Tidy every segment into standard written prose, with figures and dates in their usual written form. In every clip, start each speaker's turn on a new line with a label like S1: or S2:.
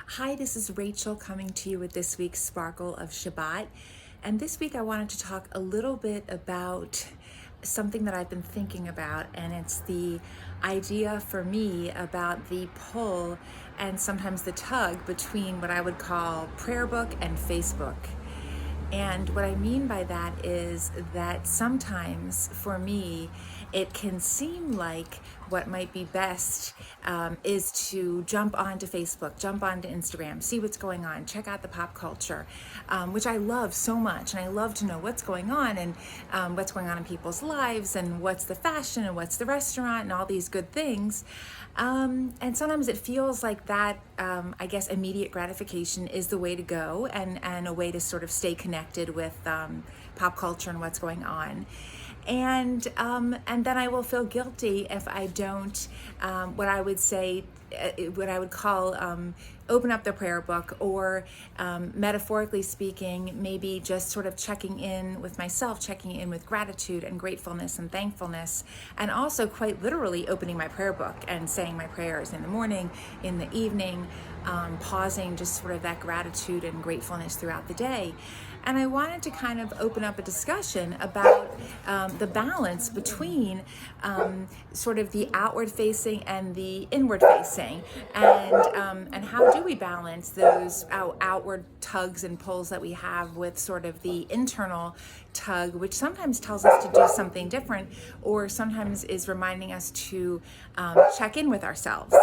S1: Hi, this is Rachel coming to you with this week's Sparkle of Shabbat. And this week I wanted to talk a little bit about something that I've been thinking about, and it's the idea for me about the pull and sometimes the tug between what I would call Prayerbook and Facebook. And what I mean by that is that sometimes for me, it can seem like what might be best is to jump onto Facebook, jump onto Instagram, see what's going on, check out the pop culture, which I love so much. And I love to know what's going on and what's going on in people's lives and what's the fashion and what's the restaurant and all these good things. And sometimes it feels like that, I guess, immediate gratification is the way to go and a way to sort of stay connected with pop culture and what's going on. And then I will feel guilty if I don't, what I would say, what I would call open up the prayer book, or metaphorically speaking, maybe just sort of checking in with myself, checking in with gratitude and gratefulness and thankfulness, and also quite literally opening my prayer book and saying my prayers in the morning, in the evening, pausing just sort of that gratitude and gratefulness throughout the day. And I wanted to kind of open up a discussion about the balance between sort of the outward facing and the inward facing, and how do we balance those outward tugs and pulls that we have with sort of the internal tug, which sometimes tells us to do something different, or sometimes is reminding us to check in with ourselves.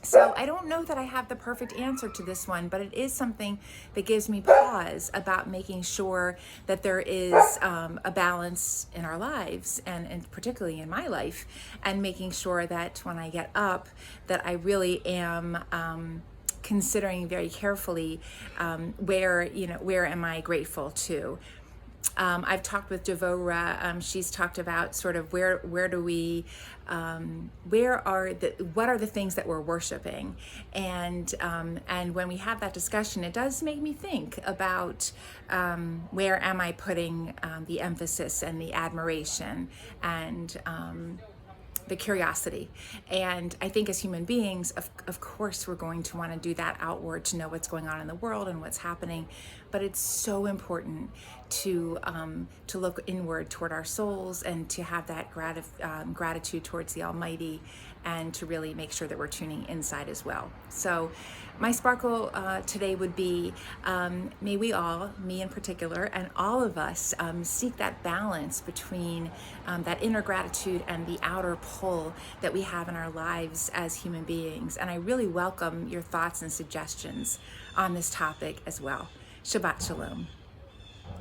S1: So I don't know that I have the perfect answer to this one, but it is something that gives me pause about making sure that there is a balance in our lives, and particularly in my life, and making sure that when I get up, that I really am considering very carefully where am I grateful to. I've talked with Devora. She's talked about sort of what are the things that we're worshiping, and when we have that discussion, it does make me think about where am I putting the emphasis and the admiration and the curiosity. And I think as human beings, of course, we're going to want to do that outward to know what's going on in the world and what's happening. But it's so important to look inward toward our souls and to have that gratitude towards the Almighty, and to really make sure that we're tuning inside as well. So my sparkle today would be, may we all, me in particular, and all of us seek that balance between that inner gratitude and the outer pull that we have in our lives as human beings. And I really welcome your thoughts and suggestions on this topic as well. Shabbat Shalom.